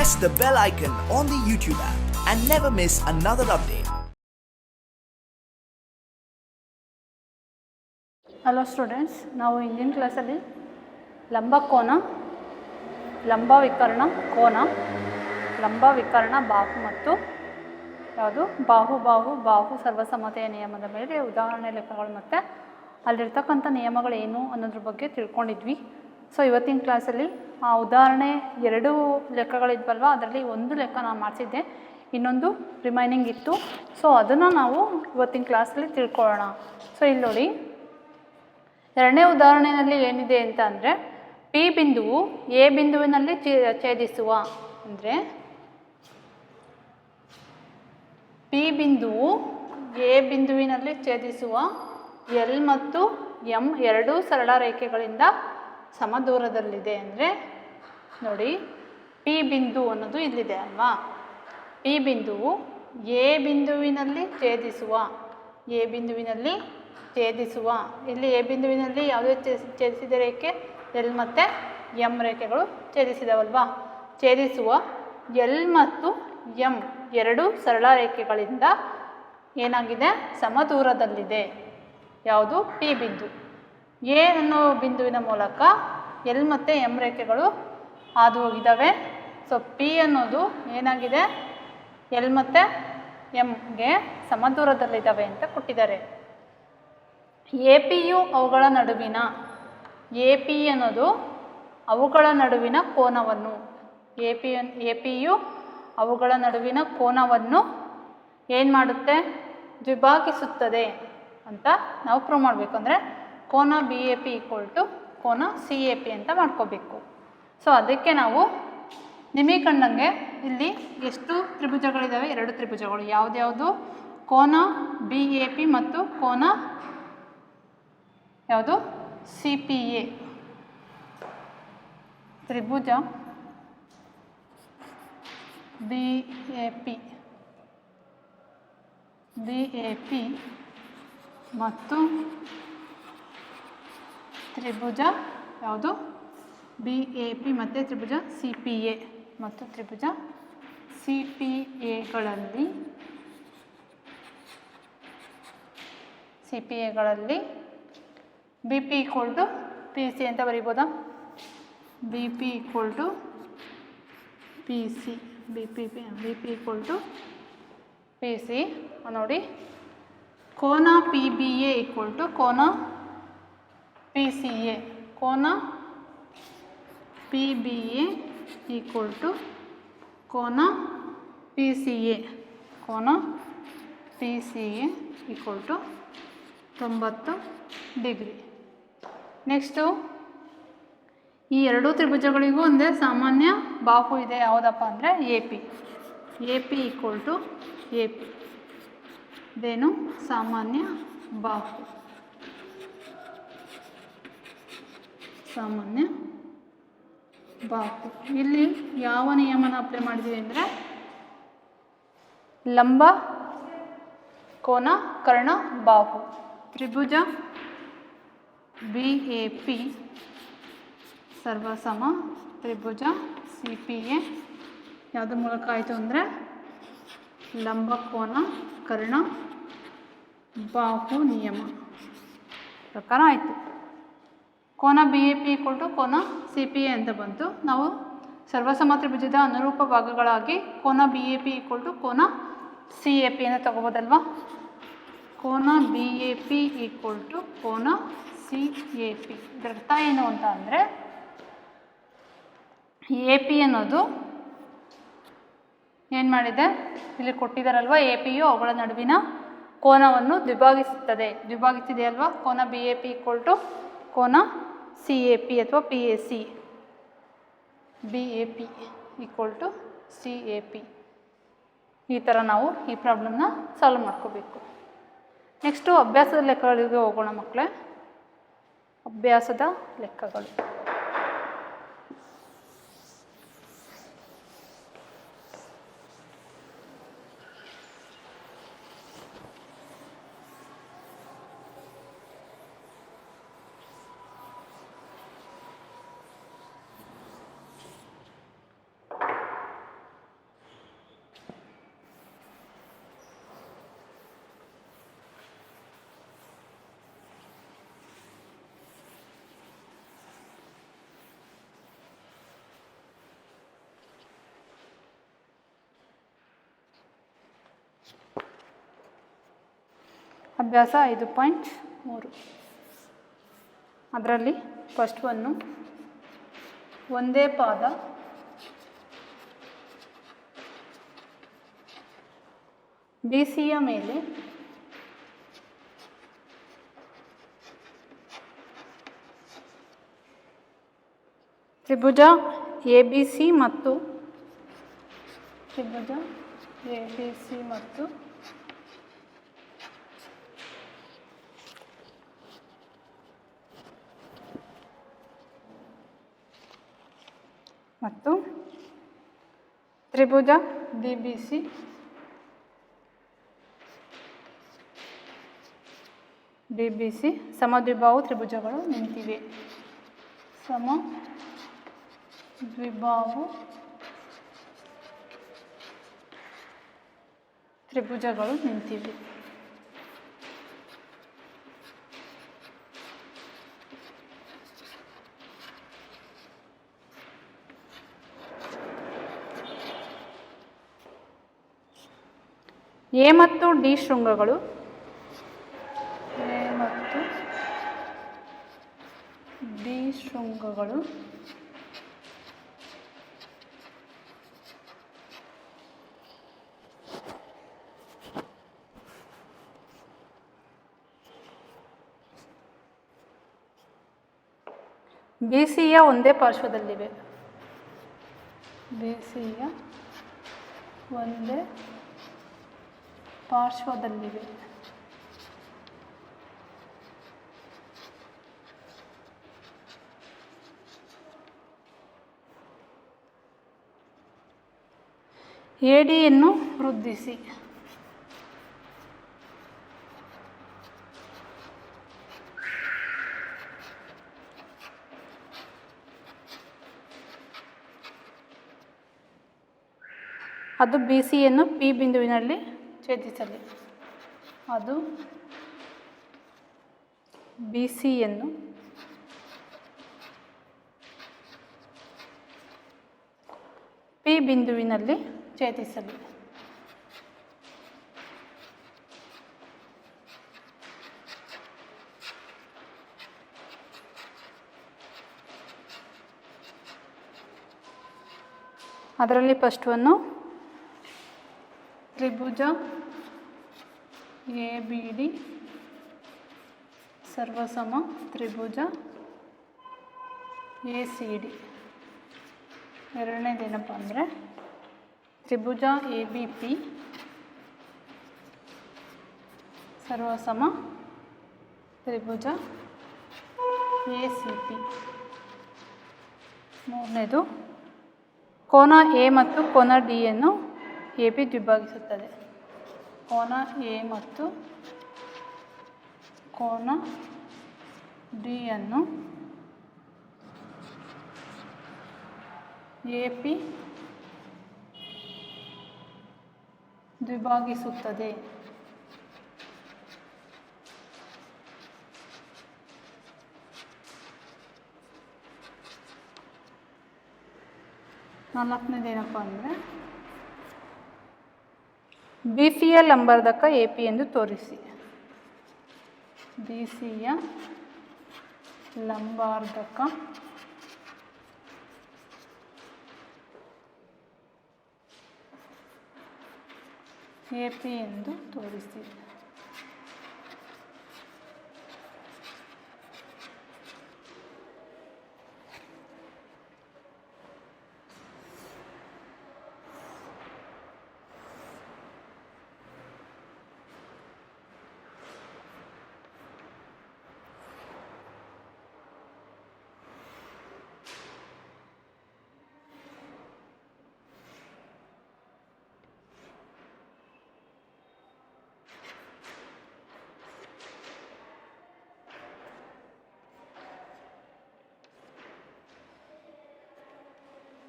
press the bell icon on the YouTube app and never miss another update. Hello students, ನಾವು ಇಂದಿನ ಕ್ಲಾಸಲ್ಲಿ ಲಂಬ ಕೋನ, ಲಂಬ ವಿಕರ್ಣ ಕೋನ, ಲಂಬ ವಿಕರ್ಣ ಬಾಹು ಮತ್ತು ಯಾವುದು ಬಾಹು ಸರ್ವಸಮ್ಮತೆಯ ನಿಯಮದ ಮೇಲೆ ಉದಾಹರಣೆ ಲೆಕ್ಕಗಳು ಮತ್ತು ಅಲ್ಲಿರ್ತಕ್ಕಂಥ ನಿಯಮಗಳೇನು ಅನ್ನೋದ್ರ ಬಗ್ಗೆ ತಿಳ್ಕೊಂಡಿದ್ವಿ. ಸೊ ಇವತ್ತಿನ ಕ್ಲಾಸಲ್ಲಿ ಆ ಉದಾಹರಣೆ 2 ಲೆಕ್ಕಗಳಿದ್ವಲ್ವ, ಅದರಲ್ಲಿ ಒಂದು ಲೆಕ್ಕ ನಾನು ಮಾಡಿಸಿದ್ದೆ, ಇನ್ನೊಂದು ರಿಮೈನಿಂಗ್ ಇತ್ತು. ಸೊ ಅದನ್ನು ನಾವು ಇವತ್ತಿನ ಕ್ಲಾಸಲ್ಲಿ ತಿಳ್ಕೊಳ್ಳೋಣ. ಸೊ ಇಲ್ಲಿ ನೋಡಿ, 2ನೇ ಉದಾಹರಣೆಯಲ್ಲಿ ಏನಿದೆ ಅಂತ ಅಂದರೆ, ಪಿ ಬಿಂದುವು ಎ ಬಿಂದುವಿನಲ್ಲಿ ಛೇದಿಸುವ, ಅಂದರೆ ಪಿ ಬಿಂದುವು ಎ ಬಿಂದುವಿನಲ್ಲಿ ಛೇದಿಸುವ ಎಲ್ ಮತ್ತು ಎಂ ಎರಡೂ ಸರಳ ರೇಖೆಗಳಿಂದ ಸಮದೂರದಲ್ಲಿದೆ. ಅಂದರೆ ನೋಡಿ, ಪಿ ಬಿಂದು ಅನ್ನೋದು ಇಲ್ಲಿದೆ ಅಲ್ವಾ, ಪಿ ಬಿಂದುವು ಎ ಬಿಂದುವಿನಲ್ಲಿ ಛೇದಿಸುವ, ಇಲ್ಲಿ ಎ ಬಿಂದುವಿನಲ್ಲಿ ಯಾವುದೇ ಛೇದಿಸಿದ ರೇಖೆ ಎಲ್ ಮತ್ತು ಎಂ ರೇಖೆಗಳು ಛೇದಿಸಿದವಲ್ವಾ, ಛೇದಿಸುವ ಎಲ್ ಮತ್ತು ಎಂ ಎರಡೂ ಸರಳ ರೇಖೆಗಳಿಂದ ಏನಾಗಿದೆ, ಸಮದೂರದಲ್ಲಿದೆ. ಯಾವುದು? ಪಿ ಬಿಂದು. ಎ ಅನ್ನೋ ಬಿಂದುವಿನ ಮೂಲಕ ಎಲ್ ಮತ್ತು ಎಂ ರೇಖೆಗಳು ಹಾದು ಹೋಗಿದ್ದಾವೆ. ಸೊ ಪಿ ಅನ್ನೋದು ಏನಾಗಿದೆ, ಎಲ್ ಮತ್ತು ಎಂಗೆ ಸಮದೂರದಲ್ಲಿದ್ದಾವೆ ಅಂತ ಕೊಟ್ಟಿದ್ದಾರೆ. ಎ ಪಿಯು ಅವುಗಳ ನಡುವಿನ, ಎ ಪಿ ಅನ್ನೋದು ಅವುಗಳ ನಡುವಿನ ಕೋನವನ್ನು, ಎ ಪಿಯು ಅವುಗಳ ನಡುವಿನ ಕೋನವನ್ನು ಏನು ಮಾಡುತ್ತೆ, ದ್ವಿಭಾಗಿಸುತ್ತದೆ ಅಂತ ನಾವು ಪ್ರೂವ್ ಮಾಡಬೇಕು. ಅಂದರೆ ಕೋನ B A P equal to ಕೋನ ಸಿ ಎ ಪಿ ಅಂತ ಮಾಡ್ಕೋಬೇಕು. ಸೊ ಅದಕ್ಕೆ ನಾವು ನಿಮಗೆ ಕಂಡಂಗೆ ಇಲ್ಲಿ ಎಷ್ಟು ತ್ರಿಭುಜಗಳಿದ್ದಾವೆ? 2 ತ್ರಿಭುಜಗಳು. ಯಾವುದ್ಯಾವುದು? ಕೋನ ಬಿ ಎ ಪಿ ಮತ್ತು ಕೋನ ಯಾವುದು? C P A. Tribhuja B A P ಮತ್ತು ತ್ರಿಭುಜ ಯಾವುದು? ಬಿ ಎ ಪಿ ಮತ್ತು ತ್ರಿಭುಜ ಸಿ ಪಿ ಎ ಮತ್ತು ತ್ರಿಭುಜ ಸಿ ಪಿ ಎಗಳಲ್ಲಿ B P equal to P C ಅಂತ ಬರೀಬೋದಾ? B P equal to P C, B P equal to P C. ನೋಡಿ, ಕೋನ P B A equal to ಕೋನ ಪಿ ಸಿ ಎ, ಕೋನ P B A equal to ಕೋನ P C A, ಕೋನ P C A equal to 90 degree. Next ಈ 2 ತ್ರಿಭುಜಗಳಿಗೂ ಒಂದೇ ಸಾಮಾನ್ಯ ಬಾಹು ಇದೆ. ಯಾವುದಪ್ಪ ಅಂದರೆ A P equal to A P, ಇದೇನು ಸಾಮಾನ್ಯ ಬಾಹು. ಇಲ್ಲಿ ಯಾವ ನಿಯಮನ ಅಪ್ಲೈ ಮಾಡಿದ್ದೀವಿ ಅಂದರೆ, ಲಂಬ ಕೋನ ಕರ್ಣ ಬಾಹು. ತ್ರಿಭುಜ ಬಿ ಎ ಪಿ ಸರ್ವಸಮ ತ್ರಿಭುಜ ಸಿ ಪಿ ಎ ಯಾವುದ್ರ ಮೂಲಕ ಆಯಿತು ಅಂದರೆ, ಲಂಬ ಕೋನ ಕರ್ಣ ಬಾಹು ನಿಯಮ ಪ್ರಕಾರ ಆಯಿತು. ಕೋನ B A P equal to ಕೋನ ಸಿ ಪಿ ಎ ಅಂತ ಬಂತು. ನಾವು ಸರ್ವಸಮ ತ್ರಿಭುಜದ ಅನುರೂಪ ಭಾಗಗಳಾಗಿ ಕೋನ B A P equal to ಕೋನ ಸಿ ಎ ಪಿ ಅಂತ ತಗೋಬೋದಲ್ವಾ. ಕೋನ B A P equal to ಕೋನ ಸಿ ಎ ಪಿ. ಇದರ ಅರ್ಥ ಏನು ಅಂತ ಅಂದರೆ, ಎ ಪಿ ಅನ್ನೋದು ಏನು ಮಾಡಿದೆ, ಇಲ್ಲಿ ಕೊಟ್ಟಿದ್ದಾರಲ್ವ, ಎ ಪಿಯು ಅವುಗಳ ನಡುವಿನ ಕೋನವನ್ನು ದ್ವಿಭಾಗಿಸಿದೆ ಅಲ್ವಾ. ಕೋನ B A P equal to ಕೋನ ಸಿ ಎ ಪಿ ಅಥವಾ P A C, B A P equal to C A P. ಈ ಥರ ನಾವು ಈ ಪ್ರಾಬ್ಲಮ್ನ ಸಾಲ್ವ್ ಮಾಡ್ಕೋಬೇಕು. ನೆಕ್ಸ್ಟು ಅಭ್ಯಾಸದ ಲೆಕ್ಕಗಳಿಗೆ ಹೋಗೋಣ ಮಕ್ಕಳೇ. ಅಭ್ಯಾಸದ ಲೆಕ್ಕಗಳು. ಅಭ್ಯಾಸ 5.3 ಅದರಲ್ಲಿ ಫಸ್ಟ್ ಒನ್ನು ಒಂದೇ ಪಾದ BCಯ ಮೇಲೆ ತ್ರಿಭುಜ ABC ಮತ್ತು ತ್ರಿಭುಜ DBC ಸಮದ್ವಿಬಾಹು ತ್ರಿಭುಜಗಳು ನಿಂತಿವೆ. ಸಮದ್ವಿಬಾಹು ತ್ರಿಭುಜಗಳು ನಿಂತಿವೆ. ಎ ಮತ್ತು ಡಿ ಶೃಂಗಗಳು BCಯ ಒಂದೇ ಪಾರ್ಶ್ವದಲ್ಲಿವೆ. ADಯನ್ನು ವೃದ್ಧಿಸಿ. ಅದು BCಯನ್ನು P ಬಿಂದುವಿನಲ್ಲಿ ಛೇದಿಸಲಿ. ಅದು BCಯನ್ನು P ಬಿಂದುವಿನಲ್ಲಿ ಛೇದಿಸಲಿ. ಅದರಲ್ಲಿ ಫಸ್ಟ್ ಒನ್ನು ತ್ರಿಭುಜ ABD ಸರ್ವಸಮ ತ್ರಿಭುಜ ACD. ಎರಡನೇದೇನಪ್ಪ ಅಂದರೆ ತ್ರಿಭುಜ ABP ಸರ್ವಸಮ ತ್ರಿಭುಜ ACP. ಮೂರನೇದು ಕೋನ A ಮತ್ತು ಕೋನ D ಯನ್ನು AB ದ್ವಿಭಾಗಿಸುತ್ತದೆ. ಕೋನ A ಮತ್ತು ಕೋನ D ಅನ್ನು AP ದ್ವಿಭಾಗಿಸುತ್ತದೆ. ನಾಲ್ಕನೇದೇನಪ್ಪ ಅಂದರೆ BCಯ ಲಂಬಾರ್ಧಕ AP ಎಂದು ತೋರಿಸಿ. BCಯ ಲಂಬಾರ್ಧಕ AP ಎಂದು ತೋರಿಸಿ.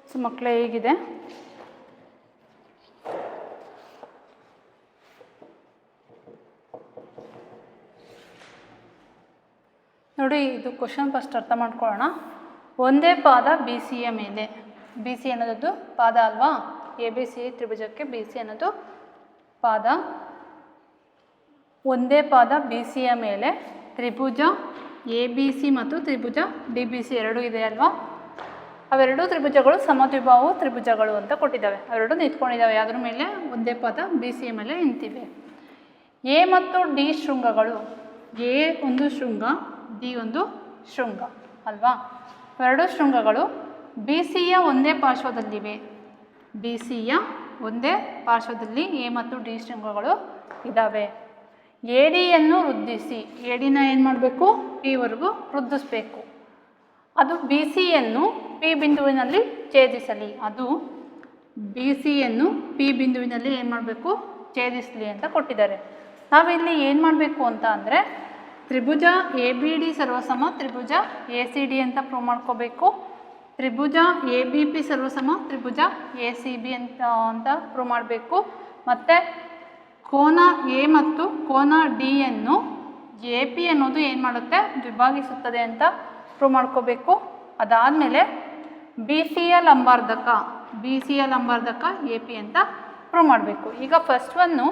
ಸೊ ಮಕ್ಕಳೇ ಹೇಗಿದೆ? ನೋಡಿ, ಇದು ಕ್ವಶನ್ ಫಸ್ಟ್ ಅರ್ಥ ಮಾಡ್ಕೊಳ್ಳೋಣ. ಒಂದೇ ಪಾದ BCಯ ಮೇಲೆ, BC ಅನ್ನೋದು ಪಾದ ಅಲ್ವಾ? ABC ತ್ರಿಭುಜಕ್ಕೆ BC ಅನ್ನೋದು ಪಾದ. ಒಂದೇ ಪಾದ ಬಿ ಸಿಯ ಮೇಲೆ ತ್ರಿಭುಜ ಎ ಬಿ ಸಿ ಮತ್ತು ತ್ರಿಭುಜ ಡಿ ಬಿ ಸಿ ಎರಡೂ ಇದೆ ಅಲ್ವಾ. ಅವೆರಡೂ ತ್ರಿಭುಜಗಳು ಸಮದ್ವಿಬಾಹು ತ್ರಿಭುಜಗಳು ಅಂತ ಕೊಟ್ಟಿದ್ದಾವೆ. ಅವೆರಡೂ ನಿಂತ್ಕೊಂಡಿದ್ದಾವೆ, ಯಾವುದ್ರ ಮೇಲೆ? ಒಂದೇ ಪಾದ ಬಿ ಸಿಯ ಮೇಲೆ ನಿಂತಿವೆ. ಎ ಮತ್ತು ಡಿ ಶೃಂಗಗಳು, ಎ ಒಂದು ಶೃಂಗ, ಡಿ ಒಂದು ಶೃಂಗ ಅಲ್ವಾ. ಎರಡು ಶೃಂಗಗಳು ಬಿ ಸಿಯ ಒಂದೇ ಪಾರ್ಶ್ವದಲ್ಲಿವೆ. ಬಿ ಸಿಯ ಒಂದೇ ಪಾರ್ಶ್ವದಲ್ಲಿ ಎ ಮತ್ತು ಡಿ ಶೃಂಗಗಳು ಇದ್ದಾವೆ. ಎ ಡಿಯನ್ನು ವೃದ್ಧಿಸಿ, ಎ ಡಿನ ಏನು ಮಾಡಬೇಕು? ಪಿವರೆಗೂ ವೃದ್ಧಿಸಬೇಕು. ಅದು ಬಿ ಸಿಯನ್ನು ಪಿ ಬಿಂದುವಿನಲ್ಲಿ ಛೇದಿಸಲಿ. ಅದು ಬಿ ಸಿಯನ್ನು ಪಿ ಬಿಂದುವಿನಲ್ಲಿ ಏನು ಮಾಡಬೇಕು? ಛೇದಿಸಲಿ ಅಂತ ಕೊಟ್ಟಿದ್ದಾರೆ. ನಾವಿಲ್ಲಿ ಏನು ಮಾಡಬೇಕು ಅಂತ ಅಂದರೆ ತ್ರಿಭುಜ ಎ ಬಿ ಡಿ ಸರ್ವಸಮ ತ್ರಿಭುಜ ಎ ಸಿ ಡಿ ಅಂತ ಪ್ರೂವ್ ಮಾಡ್ಕೋಬೇಕು. ತ್ರಿಭುಜ ಎ ಬಿ ಪಿ ಸರ್ವಸಮ ತ್ರಿಭುಜ ಎ ಸಿ ಬಿ ಅಂತ ಪ್ರೂವ್ ಮಾಡಬೇಕು. ಮತ್ತು ಕೋನ ಎ ಮತ್ತು ಕೋನ ಡಿಯನ್ನು ಎ ಪಿ ಅನ್ನೋದು ಏನು ಮಾಡುತ್ತೆ? ದ್ವಿಭಾಗಿಸುತ್ತದೆ ಅಂತ ಪ್ರೂವ್ ಮಾಡ್ಕೋಬೇಕು. ಅದಾದಮೇಲೆ ಬಿ ಸಿಯ ಲಂಬಾರ್ಧಕ, ಬಿ ಸಿಯ ಲಂಬಾರ್ಧಕ ಎ ಪಿ ಅಂತ ಪ್ರೂವ್ ಮಾಡಬೇಕು. ಈಗ ಫಸ್ಟ್ ಒನ್ನು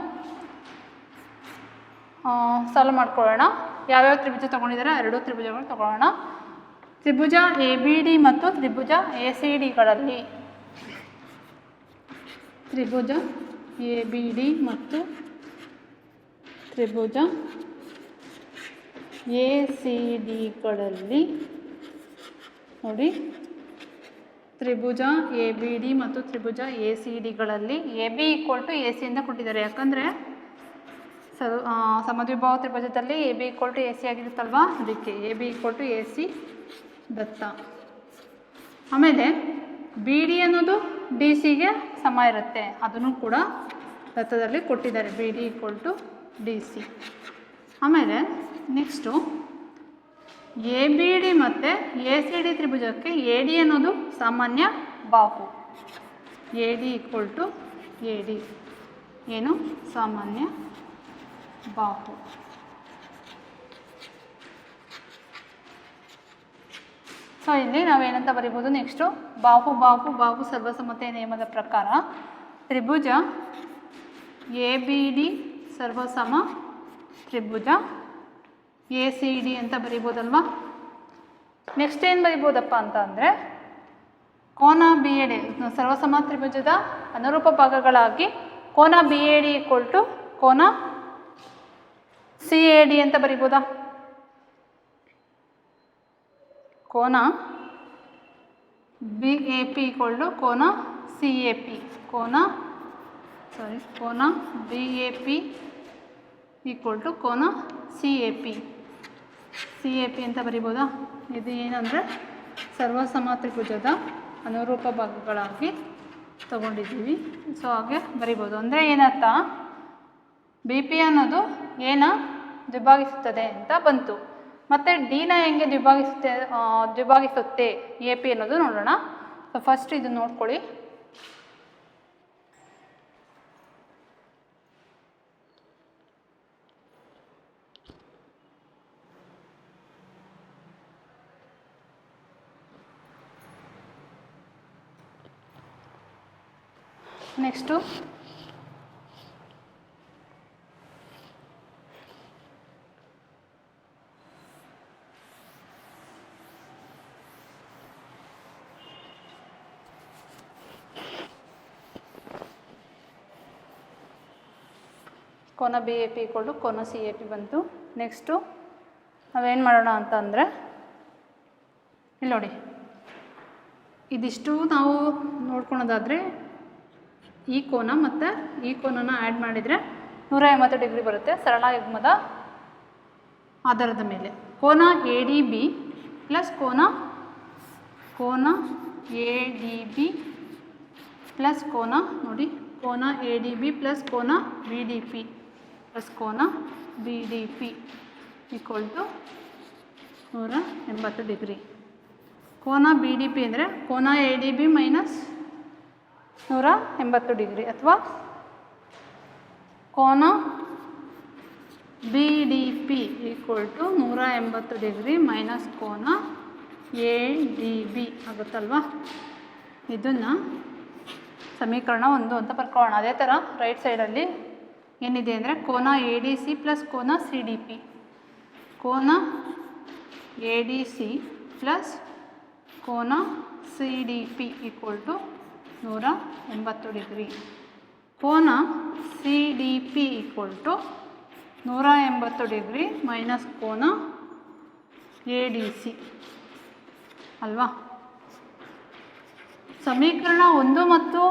ಸಾಲ್ವ್ ಮಾಡ್ಕೊಳ್ಳೋಣ. ಯಾವ್ಯಾವ ತ್ರಿಭುಜ ತೊಗೊಂಡಿದ್ದಾರೆ? ಎರಡೂ ತ್ರಿಭುಜಗಳು ತೊಗೊಳ್ಳೋಣ. ತ್ರಿಭುಜ ಎ ಬಿ ಡಿ ಮತ್ತು ತ್ರಿಭುಜ ಎ ಸಿ ಡಿಗಳಲ್ಲಿ, ತ್ರಿಭುಜ ಎ ಬಿ ಡಿ ಮತ್ತು ತ್ರಿಭುಜ ಎ ಸಿ ಡಿಗಳಲ್ಲಿ ನೋಡಿ, ತ್ರಿಭುಜ ಎ ಬಿ ಡಿ ಮತ್ತು ತ್ರಿಭುಜ ಎ ಸಿ ಡಿಗಳಲ್ಲಿ A B equal to A C ಅಂತ ಕೊಟ್ಟಿದ್ದಾರೆ. ಯಾಕಂದರೆ ಸಮದ್ವಿಬಾಹು ತ್ರಿಭುಜದಲ್ಲಿ A B equal to A C ಆಗಿರುತ್ತಲ್ವ, ಅದಕ್ಕೆ A B equal to A C ದತ್ತ. ಆಮೇಲೆ ಬಿ ಡಿ ಅನ್ನೋದು ಡಿ ಸಿಗೆ ಸಮ ಇರುತ್ತೆ, ಅದನ್ನು ಕೂಡ ದತ್ತದಲ್ಲಿ ಕೊಟ್ಟಿದ್ದಾರೆ, B D equal to D C. ಆಮೇಲೆ ನೆಕ್ಸ್ಟು ಎ ಬಿ ಡಿ ಮತ್ತು ಎ ಸಿ ಡಿ ತ್ರಿಭುಜಕ್ಕೆ ಎ ಡಿ ಅನ್ನೋದು ಸಾಮಾನ್ಯ ಬಾಹು. A D equal to A D ಏನು? ಸಾಮಾನ್ಯ ಬಾಹು. ಸೊ ಇಲ್ಲಿ ನಾವೇನಂತ ಬರಿಬೋದು? ನೆಕ್ಸ್ಟು ಬಾಹು ಬಾಹು ಬಾಹು ಸರ್ವಸಮ್ಮತೆಯ ನಿಯಮದ ಪ್ರಕಾರ ತ್ರಿಭುಜ ಎ ಬಿ ಡಿ ಸರ್ವಸಮ ತ್ರಿಭುಜ ಎ ಸಿ ಡಿ ಅಂತ ಬರಿಬೋದಲ್ವಾ. ನೆಕ್ಸ್ಟ್ ಏನು ಬರಿಬೋದಪ್ಪ ಅಂತ ಅಂದರೆ ಕೋನ ಬಿ ಎ ಡಿ ಸರ್ವಸಮ ತ್ರಿಭುಜದ ಅನುರೂಪ ಭಾಗಗಳಾಗಿ ಕೋನ B A D equal to ಕೋನ ಸಿ ಎ ಡಿ ಅಂತ ಬರಿಬೋದಾ? ಕೋನ B A P equal to ಕೋನ ಸಿ ಎ ಪಿ, ಕೋನ B A P equal to ಕೋನ ಸಿ ಎ ಪಿ ಅಂತ ಬರಿಬೋದಾ? ಇದು ಏನಂದರೆ ಸರ್ವಸಮ ತ್ರಿಭುಜದ ಅನುರೂಪ ಭಾಗಗಳಾಗಿ ತಗೊಂಡಿದ್ದೀವಿ. ಸೊ ಹಾಗೆ ಬರಿಬೋದು. ಅಂದರೆ ಏನರ್ಥ? ಬಿ ಪಿ ಅನ್ನೋದು ಏನ ದ್ವಿಭಾಗಿಸುತ್ತದೆ ಅಂತ ಬಂತು. ಮತ್ತು ಡಿನ ಹೆಂಗೆ ದ್ವಿಭಾಗಿಸುತ್ತೆ ಎ ಪಿ ಅನ್ನೋದು ನೋಡೋಣ. ಸೊ ಫಸ್ಟ್ ಇದು ನೋಡ್ಕೊಳ್ಳಿ. ನೆಕ್ಸ್ಟು ಕೋನ B A P equal to ಕೋನ ಸಿ ಎ ಪಿ ಬಂತು. ನೆಕ್ಸ್ಟು ನಾವೇನು ಮಾಡೋಣ ಅಂತ ಅಂದರೆ ಇಲ್ಲಿ ನೋಡಿ, ಇದಿಷ್ಟು ನಾವು ನೋಡ್ಕೊಳೋದಾದರೆ ಈ ಕೋನ ಮತ್ತು ಈ ಕೋನನ ಆ್ಯಡ್ ಮಾಡಿದರೆ 180 ಡಿಗ್ರಿ ಬರುತ್ತೆ ಸರಳ ಯುಗ್ಮದ ಆಧಾರದ ಮೇಲೆ. ಕೋನ ಎ ಡಿ ಬಿ ಪ್ಲಸ್ ಕೋನ ಎ ಡಿ ಬಿ ಪ್ಲಸ್ ಕೋನ ನೋಡಿ, ಕೋನ ಎ ಡಿ ಬಿ ಪ್ಲಸ್ ಕೋನ ಬಿ ಡಿ ಪಿ ಪ್ಲಸ್ ಕೋನ B D P equal to 180 degree. ಕೋನ ಬಿ ಡಿ ಪಿ ಅಂದರೆ ಕೋನ A D B minus 180 degree, ಅಥವಾ ಕೋನ B D P equal to 180 degree minus ಕೋನ ಎ ಡಿ ಬಿ ಆಗುತ್ತಲ್ವ. ಇದನ್ನು ಸಮೀಕರಣ 1 ಅಂತ ಬರ್ಕೊಳ್ಳೋಣ. ಅದೇ ಥರ ರೈಟ್ ಸೈಡಲ್ಲಿ ಏನಿದೆ ಅಂದರೆ ಕೋನ ಎ ಡಿ ಸಿ ಪ್ಲಸ್ ಕೋನ ಸಿ ಡಿ ಪಿ. ಕೋನ ಎ ಡಿ ಸಿ ಪ್ಲಸ್ ಕೋನ C D P equal to 180 degree. ಕೋನ C D P equal to 180 degree minus ಕೋನ ಎ ಡಿ ಸಿ ಅಲ್ವಾ. ಸಮೀಕರಣ 1 ಮತ್ತು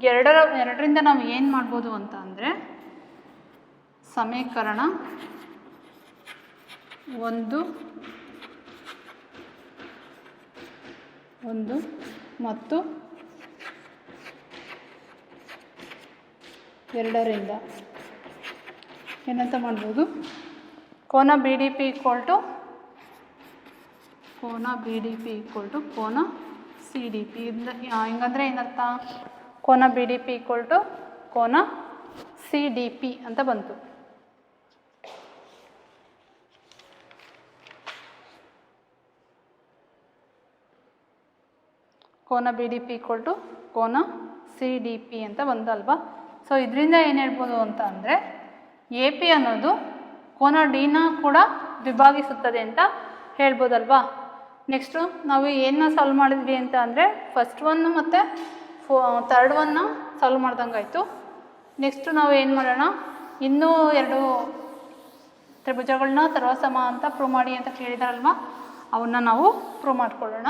2ರಿಂದ ನಾವು ಏನು ಮಾಡ್ಬೋದು ಅಂತ ಅಂದರೆ, ಸಮೀಕರಣ 1 ಮತ್ತು 2ರಿಂದ ಏನಂತ ಮಾಡ್ಬೋದು, ಕೋನ B D P equal to ಕೋನ ಸಿ ಡಿ ಪಿ. ಹಿಂಗಂದರೆ ಏನರ್ಥ, ಕೋನ B D P equal to ಕೋನ ಸಿ ಡಿ ಪಿ ಅಂತ ಬಂತು. ಕೋನ B D P equal to ಕೋನ ಸಿ ಡಿ ಪಿ ಅಂತ ಬಂದಲ್ವಾ. ಸೊ ಇದರಿಂದ ಏನು ಹೇಳ್ಬೋದು ಅಂತ ಅಂದರೆ, ಎ ಪಿ ಅನ್ನೋದು ಕೋನ ಡಿನ ಕೂಡ ವಿಭಾಗಿಸುತ್ತದೆ ಅಂತ ಹೇಳ್ಬೋದಲ್ವಾ. ನೆಕ್ಸ್ಟು ನಾವು ಏನನ್ನ ಸಾಲ್ವ್ ಮಾಡಿದ್ವಿ ಅಂತ ಅಂದರೆ, ಫಸ್ಟ್ ಒನ್ ಮತ್ತು ಥರ್ಡ್ ಒನ್ನ ಸಾಲ್ವ್ ಮಾಡ್ದಂಗೆ ಆಯಿತು. ನೆಕ್ಸ್ಟು ನಾವು ಏನು ಮಾಡೋಣ, ಇನ್ನೂ 2 ತ್ರಿಭುಜಗಳನ್ನ ಸರ್ವಸಮ ಅಂತ ಪ್ರೂವ್ ಮಾಡಿ ಅಂತ ಕೇಳಿದಾರಲ್ವ, ಅವನ್ನ ನಾವು ಪ್ರೂವ್ ಮಾಡ್ಕೊಳ್ಳೋಣ.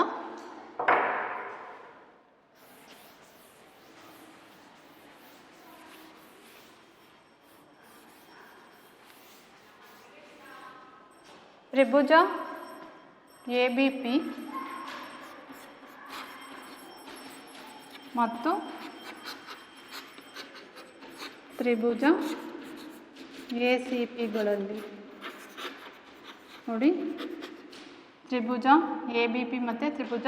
ತ್ರಿಭುಜ ಎ ಬಿ ಪಿ ಮತ್ತು ತ್ರಿಭುಜ ಎ ಸಿ ಪಿಗಳಲ್ಲಿ ನೋಡಿ, ತ್ರಿಭುಜ ಎ ಬಿ ಪಿ ಮತ್ತು ತ್ರಿಭುಜ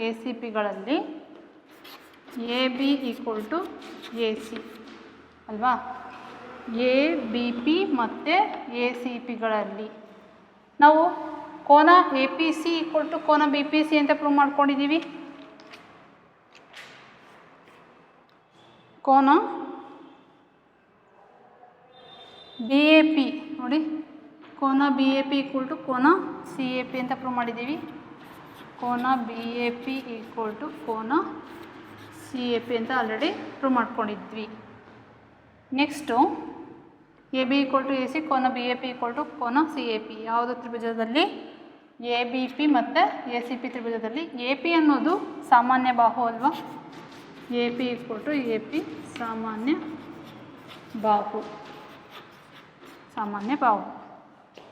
ಎ ಸಿ ಪಿಗಳಲ್ಲಿ A B equal to A C ಅಲ್ವಾ. ಎ ಬಿ ಪಿ ಮತ್ತು ಎ ಸಿ ಪಿಗಳಲ್ಲಿ ನಾವು ಕೋನ A P C equal to ಕೋನ ಬಿ ಪಿ ಸಿ ಅಂತ ಪ್ರೂವ್ ಮಾಡ್ಕೊಂಡಿದ್ದೀವಿ. ಕೋನ ಬಿ ಎ ಪಿ ನೋಡಿ, ಕೋನ B A P equal to ಕೋನ ಸಿ ಎ ಪಿ ಅಂತ ಪ್ರೂವ್ ಮಾಡಿದ್ದೀವಿ. ಕೋನ B A P equal to ಕೋನ ಸಿ ಎ ಪಿ ಅಂತ ಆಲ್ರೆಡಿ ಪ್ರೂವ್ ಮಾಡ್ಕೊಂಡಿದ್ವಿ. Next A B equal to A C, ಕೋನ B A P equal to ಕೋನ C A P. ಯಾವುದು ತ್ರಿಭುಜದಲ್ಲಿ, ಎ ಬಿ ಪಿ ಮತ್ತು ಎ ಸಿ ಪಿ ತ್ರಿಭುಜದಲ್ಲಿ A P ಅನ್ನೋದು ಸಾಮಾನ್ಯ ಬಾಹು ಅಲ್ವಾ. A P equal to A P ಸಾಮಾನ್ಯ ಬಾಹು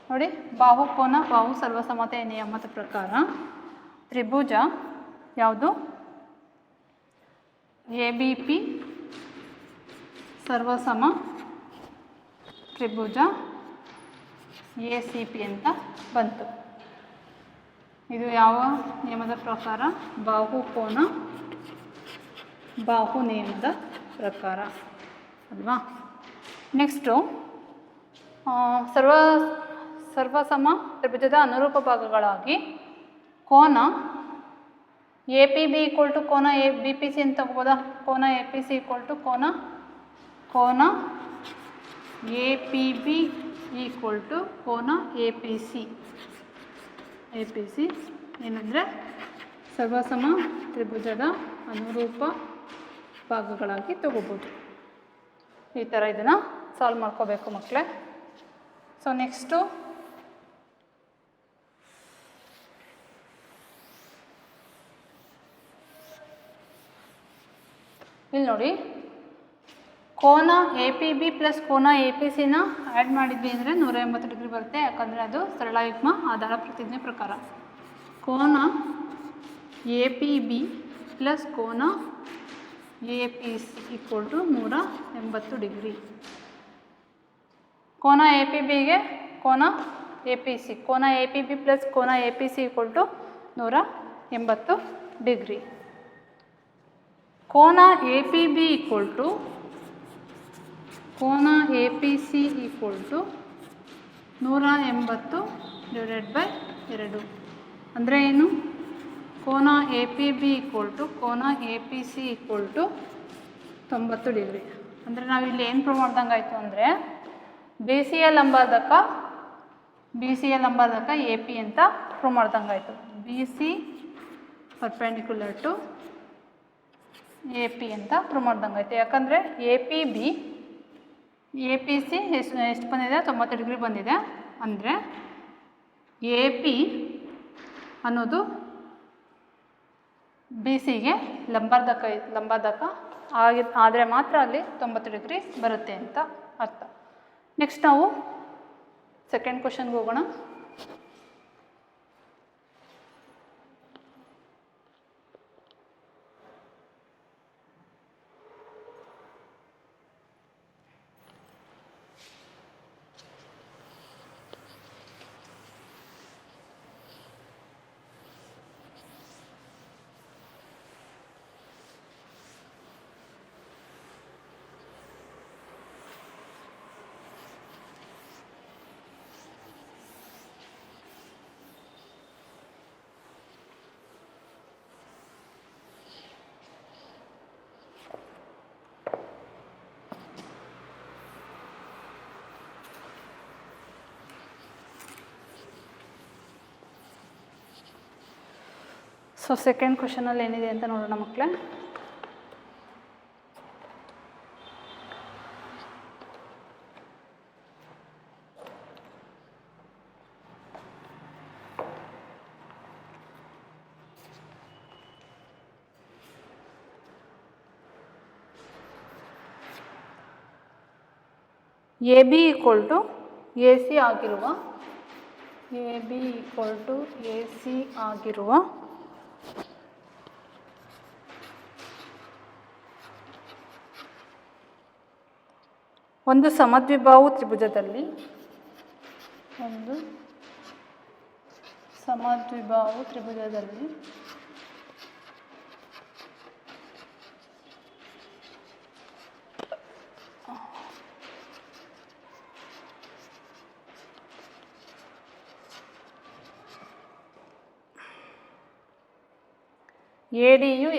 ನೋಡಿ. ಬಾಹು ಕೋನ ಬಾಹು ಸರ್ವಸಮತೆಯ ನಿಯಮದ ಪ್ರಕಾರ ತ್ರಿಭುಜ ಯಾವುದು, ಎ ಬಿ ಪಿ ಸರ್ವಸಮ ತ್ರಿಭುಜ ಎ ಸಿ ಪಿ ಅಂತ ಬಂತು. ಇದು ಯಾವ ನಿಯಮದ ಪ್ರಕಾರ, ಬಾಹು ಕೋನ ಬಾಹು ನಿಯಮದ ಪ್ರಕಾರ ಅಲ್ವಾ. ನೆಕ್ಸ್ಟು ಸರ್ವಸಮ ತ್ರಿಭುಜದ ಅನುರೂಪ ಭಾಗಗಳಾಗಿ ಕೋನ A P B equal to ಕೋನ ಎ ಬಿ ಪಿ ಸಿ ಅಂತ ತಗೋಬೋದಾ. ಕೋನ A P C equal to ಕೋನ A P B equal to ಕೋನ ಎ ಪಿ ಸಿ ಏನಂದರೆ ಸರ್ವಸಮ ತ್ರಿಭುಜದ ಅನುರೂಪ ಭಾಗಗಳಾಗಿ ತಗೋಬೋದು. ಈ ಥರ ಇದನ್ನು ಸಾಲ್ವ್ ಮಾಡ್ಕೋಬೇಕು ಮಕ್ಕಳೇ. ಸೊ ನೆಕ್ಸ್ಟು ಇಲ್ಲಿ ನೋಡಿ, ಕೋನ ಎ ಪಿ ಬಿ ಪ್ಲಸ್ ಕೋನ ಎ ಪಿ ಸಿನ ಆ್ಯಡ್ ಮಾಡಿದ್ವಿ ಅಂದರೆ 180 ಡಿಗ್ರಿ ಬರುತ್ತೆ. ಯಾಕಂದರೆ ಅದು ಸರಳ ಯುಗ್ಮ ಆಧಾರ ಪ್ರತಿಜ್ಞೆ ಪ್ರಕಾರ. ಕೋನ ಎ ಪಿ ಬಿ ಪ್ಲಸ್ ಕೋನ A P C equal to 180 degree. ಕೋನ ಎ ಪಿ ಬಿಗೆ ಕೋನ ಎ ಪಿ ಸಿ, ಕೋನ ಎ ಪಿ ಬಿ ಪ್ಲಸ್ ಕೋನ A P C equal to 180 degree. ಕೋನ A P B equal to ಕೋನ A P C equal to 180 divided by 2 ಅಂದರೆ ಏನು, ಕೋನ A P B equal to ಕೋನ A P C equal to 90 degree ಅಂದರೆ ನಾವಿಲ್ಲಿ ಏನು ಪ್ರೂವ್ ಮಾಡ್ದಂಗೆ ಆಯಿತು ಅಂದರೆ ಬಿ ಸಿ ಎ ಲಂಬಾರ್ಧಕ ಎ ಪಿ ಅಂತ ಪ್ರೂವ್ ಮಾಡ್ದಂಗೆ ಆಯಿತು. B C perpendicular to A P ಅಂತ ಪ್ರೂವ್ ಮಾಡ್ದಂಗೆ ಆಯಿತು. ಯಾಕಂದರೆ ಎ ಪಿ ಸಿ ಎಷ್ಟು ಬಂದಿದೆ, 90 ಡಿಗ್ರಿ ಬಂದಿದೆ. ಅಂದರೆ ಎ ಪಿ ಅನ್ನೋದು ಬಿ ಸಿಗೆ ಲಂಬಾರ್ಧಕ ಆದರೆ ಮಾತ್ರ ಅಲ್ಲಿ 90 ಡಿಗ್ರಿ ಬರುತ್ತೆ ಅಂತ ಅರ್ಥ. ನೆಕ್ಸ್ಟ್ ನಾವು ಸೆಕೆಂಡ್ ಕ್ವಶನ್ಗೆ ಹೋಗೋಣ. ಸೊ ಸೆಕೆಂಡ್ ಕ್ವಶನಲ್ಲಿ ಏನಿದೆ ಅಂತ ನೋಡೋಣ ಮಕ್ಕಳೇ. A B equal to A C ಆಗಿರುವ ಒಂದು ಸಮದ್ವಿಬಾಹು ತ್ರಿಭುಜದಲ್ಲಿ ಎಡಿಯು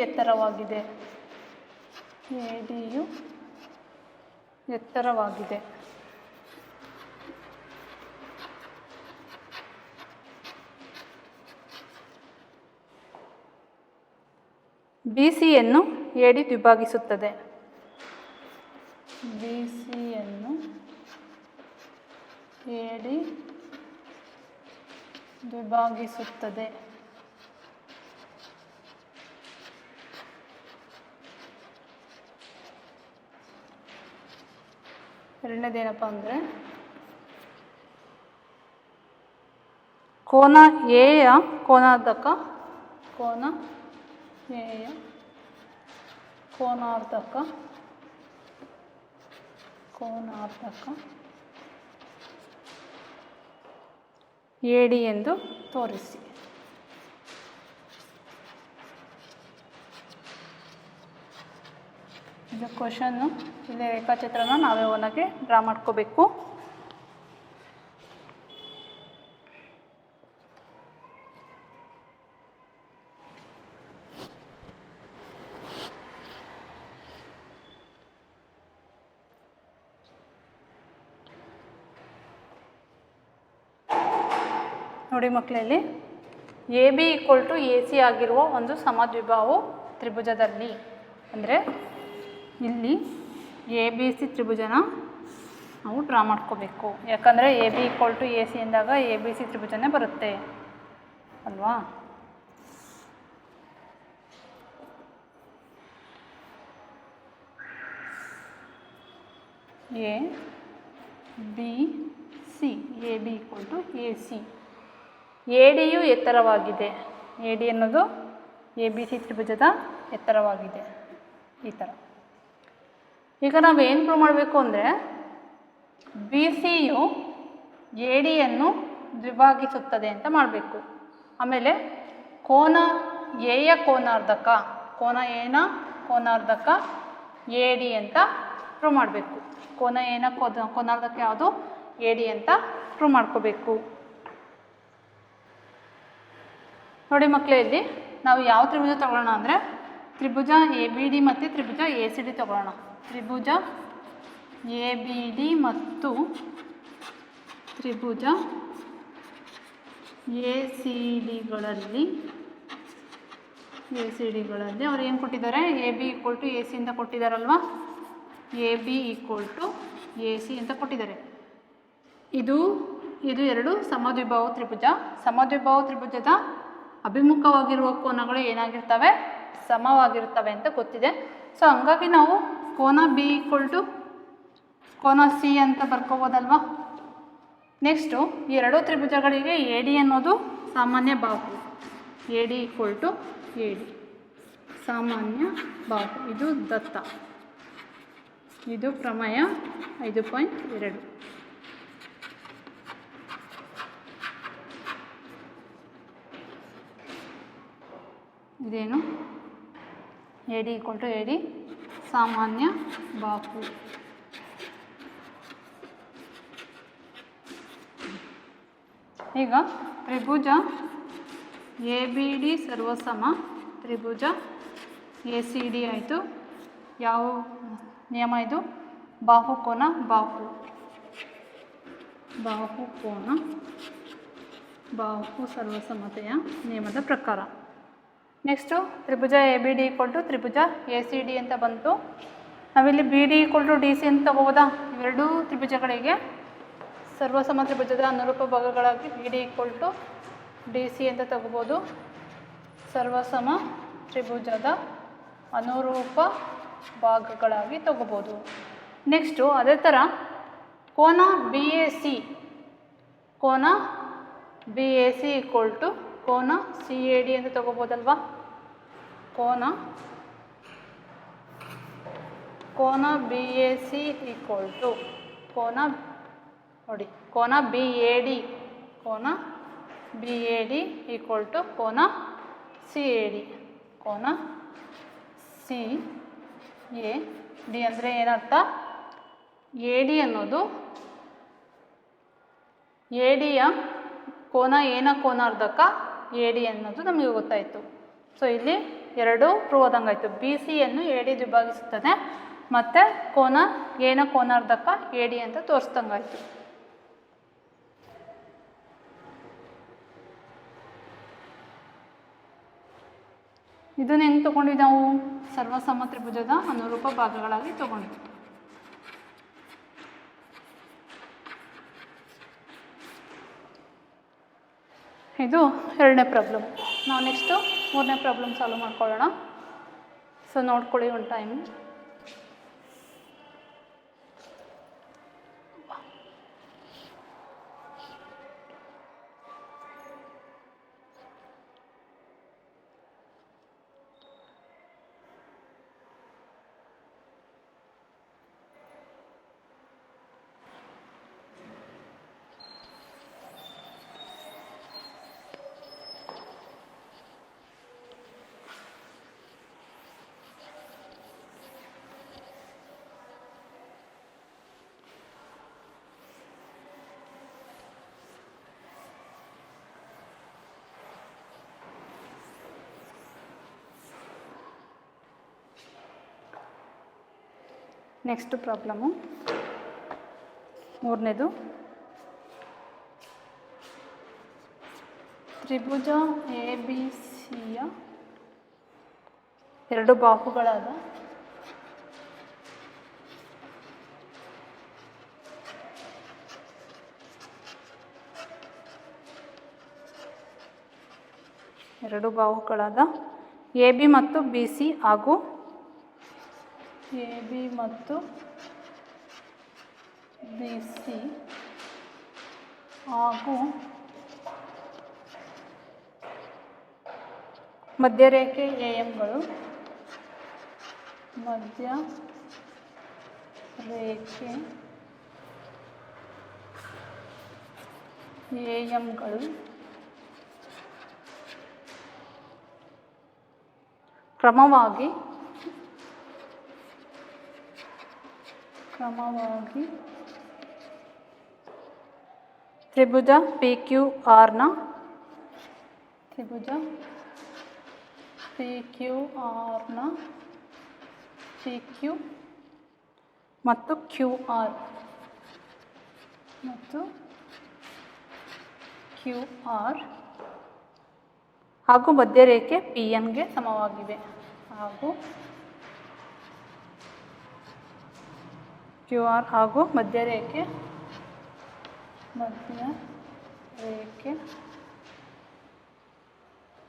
ಎತ್ತರವಾಗಿದೆ. ಬಿ ಸಿಯನ್ನು ಎಡಿ ದ್ವಿಭಾಗಿಸುತ್ತದೆ. ಎರಡನೇದೇನಪ್ಪ ಅಂದರೆ ಕೋನ ಎಯ ಕೋನಾರ್ಧಕ ಎಡಿ ಎಂದು ತೋರಿಸಿ. ಇದು ಕ್ವಶನ್ನು. ಇಲ್ಲಿ ರೇಖಾಚಿತ್ರನ ನಾವೇ ಒಳಗೆ ಡ್ರಾ ಮಾಡ್ಕೋಬೇಕು. ನೋಡಿ ಮಕ್ಕಳಲ್ಲಿ A B equal to A C ಆಗಿರುವ ಒಂದು ಸಮದ್ವಿಬಾಹು ತ್ರಿಭುಜದಲ್ಲಿ, ಅಂದರೆ ಇಲ್ಲಿ ಎ ಬಿ ಸಿ ತ್ರಿಭುಜನ ನಾವು ಡ್ರಾ ಮಾಡ್ಕೋಬೇಕು. ಯಾಕಂದರೆ A B equal to A C ಎಂದಾಗ ಎ ಬಿ ಸಿ ತ್ರಿಭುಜನೇ ಬರುತ್ತೆ ಅಲ್ವಾ. A B C equal to A C. A ಡಿಯು ಎತ್ತರವಾಗಿದೆ. ಎ ಡಿ ಅನ್ನೋದು ಎ ಬಿ ಸಿ ತ್ರಿಭುಜದ ಎತ್ತರವಾಗಿದೆ. ಈ ಥರ. ಈಗ ನಾವು ಏನು ಪ್ರೂವ್ ಮಾಡಬೇಕು ಅಂದರೆ ಬಿ ಸಿಯು ಎ ಡಿಯನ್ನು ದ್ವಿಭಾಗಿಸುತ್ತದೆ ಅಂತ ಮಾಡಬೇಕು. ಆಮೇಲೆ ಕೋನ ಎಯ ಕೋನಾರ್ಧಕ ಎ ಡಿ ಅಂತ ಪ್ರೂವ್ ಮಾಡಬೇಕು. ಕೋನ ಎನ ಕೋನಾರ್ಧಕ ಯಾವುದು, ಎ ಡಿ ಅಂತ ಪ್ರೂವ್ ಮಾಡ್ಕೋಬೇಕು. ನೋಡಿ ಮಕ್ಕಳೇ, ಇಲ್ಲಿ ನಾವು ಯಾವ ತ್ರಿಭುಜ ತಗೊಳ್ಳೋಣ ಅಂದರೆ ತ್ರಿಭುಜ ಎ ಬಿ ಡಿ ಮತ್ತು ತ್ರಿಭುಜ ಎ ಸಿ ಡಿ ತಗೊಳ್ಳೋಣ. ತ್ರಿಭುಜ ಎ ಬಿ ಡಿ ಮತ್ತು ತ್ರಿಭುಜ ಎ ಸಿ ಡಿಗಳಲ್ಲಿ ಅವ್ರು ಏನು ಕೊಟ್ಟಿದ್ದಾರೆ, A B equal to A C ಅಂತ ಕೊಟ್ಟಿದ್ದಾರಲ್ವ, A B equal to A C ಅಂತ ಕೊಟ್ಟಿದ್ದಾರೆ. ಇದು ಎರಡು ಸಮದ್ವಿಬಾಹು ತ್ರಿಭುಜ. ಸಮದ್ವಿಬಾಹು ತ್ರಿಭುಜದ ಅಭಿಮುಖವಾಗಿರುವ ಕೋನಗಳು ಏನಾಗಿರ್ತವೆ, ಸಮವಾಗಿರ್ತವೆ ಅಂತ ಗೊತ್ತಿದೆ. ಸೊ ಹಂಗಾಗಿ ನಾವು ಕೋನ ಬಿ ಈಕ್ವಲ್ ಟು ಕೋನ ಸಿ ಅಂತ ಬರ್ಕೋಬೋದಲ್ವಾ. ನೆಕ್ಸ್ಟು ಈ ಎರಡು ತ್ರಿಭುಜಗಳಿಗೆ ಎ ಡಿ ಅನ್ನೋದು ಸಾಮಾನ್ಯ ಬಾಹು. A D equal to A D ಸಾಮಾನ್ಯ ಬಾಹು. ಇದು ದತ್ತ. ಇದು ಪ್ರಮೇಯ 5.2. ಇದೇನು, A D equal to A D ಸಾಮಾನ್ಯ ಬಾಹು. ಈಗ ತ್ರಿಭುಜ ಎ ಬಿ ಡಿ ಸರ್ವಸಮ ತ್ರಿಭುಜ ಎ ಸಿ ಡಿ ಆಯಿತು. ಯಾವ ನಿಯಮ ಇದು, ಬಾಹುಕೋನ ಬಾಹು ಸರ್ವಸಮತೆಯ ನಿಯಮದ ಪ್ರಕಾರ. ನೆಕ್ಸ್ಟು ತ್ರಿಭುಜ A B D equal to ತ್ರಿಭುಜ ಎ ಸಿ ಡಿ ಅಂತ ಬಂತು. ನಾವಿಲ್ಲಿ B D equal to D C ಅಂತ ತಗೋಬೋದಾ. ಇವೆರಡೂ ತ್ರಿಭುಜಗಳಿಗೆ ಸರ್ವಸಮ ತ್ರಿಭುಜದ ಅನುರೂಪ ಭಾಗಗಳಾಗಿ B D equal to D C ಅಂತ ತಗೋಬೋದು. ಸರ್ವಸಮ ತ್ರಿಭುಜದ ಅನುರೂಪ ಭಾಗಗಳಾಗಿ ತಗೋಬೋದು. ನೆಕ್ಸ್ಟು ಅದೇ ಥರ ಕೋನ B A C equal to ಕೋನ ಸಿ ಎ ಡಿ ಅಂತ ತಗೋಬೋದಲ್ವಾ. ಕೋನ B A C equal to ಕೋನ B A D equal to ಕೋನ ಸಿ ಎ ಡಿ. ಕೋನ ಸಿ ಎ ಡಿ ಅಂದರೆ ಏನರ್ಥ, ಎ ಡಿ ಅನ್ನೋದು ಎ ಡಿಯ ಕೋನ ಕೋನಾರ್ಧಕ ಎ ಡಿ ಅನ್ನೋದು ನಮಗೆ ಗೊತ್ತಾಯಿತು. ಸೊ ಇಲ್ಲಿ ಎರಡು ಪ್ರೂವ್ ಆದಂಗಾಯಿತು. ಬಿ ಸಿಯನ್ನು ಎ ಡಿ ವಿಭಾಗಿಸುತ್ತದೆ ಮತ್ತು ಕೋನ ಕೋನಾರ್ಧಕ ಎ ಡಿ ಅಂತ ತೋರಿಸ್ದಂಗಾಯಿತು. ಇದನ್ನು ಹೆಂಗೆ ತೊಗೊಂಡ್ವಿ ನಾವು, ಸರ್ವಸಮ ತ್ರಿಭುಜದ ಅನುರೂಪ ಭಾಗಗಳಾಗಿ ತೊಗೊಂಡ್ವಿ. ಇದು ಎರಡನೇ ಪ್ರಾಬ್ಲಮ್. ನಾವು ನೆಕ್ಸ್ಟು ಮೂರನೇ ಪ್ರಾಬ್ಲಮ್ ಸಾಲ್ವ್ ಮಾಡ್ಕೊಳ್ಳೋಣ. ಸೊ ನೋಡ್ಕೊಳ್ಳಿ ಒಂದು ಟೈಮ್. ನೆಕ್ಸ್ಟ್ ಪ್ರಾಬ್ಲಮ್ಮು ಮೂರನೇದು. ತ್ರಿಭುಜ ಎ ಬಿ ಸಿಯ ಎರಡು ಬಾಹುಗಳಾದ ಎ ಬಿ ಮತ್ತು ಬಿ ಸಿ ಹಾಗೂ ಎ ಬಿ ಮತ್ತು ಬಿ ಸಿ ಹಾಗೂ ಮಧ್ಯರೇಖೆ ಎ ಎಂಗಳು ಕ್ರಮವಾಗಿ ತ್ರಿಭುಜ ಪಿ ಕ್ಯೂ ಆರ್ನ ಪಿ ಕ್ಯೂ ಮತ್ತು ಕ್ಯೂ ಆರ್ ಹಾಗೂ ಮಧ್ಯರೇಖೆ ಪಿ ಎನ್ಗೆ ಸಮವಾಗಿವೆ. ಹಾಗೂ ಕ್ಯೂ ಆರ್ ಹಾಗೂ ಮಧ್ಯರೇಖೆ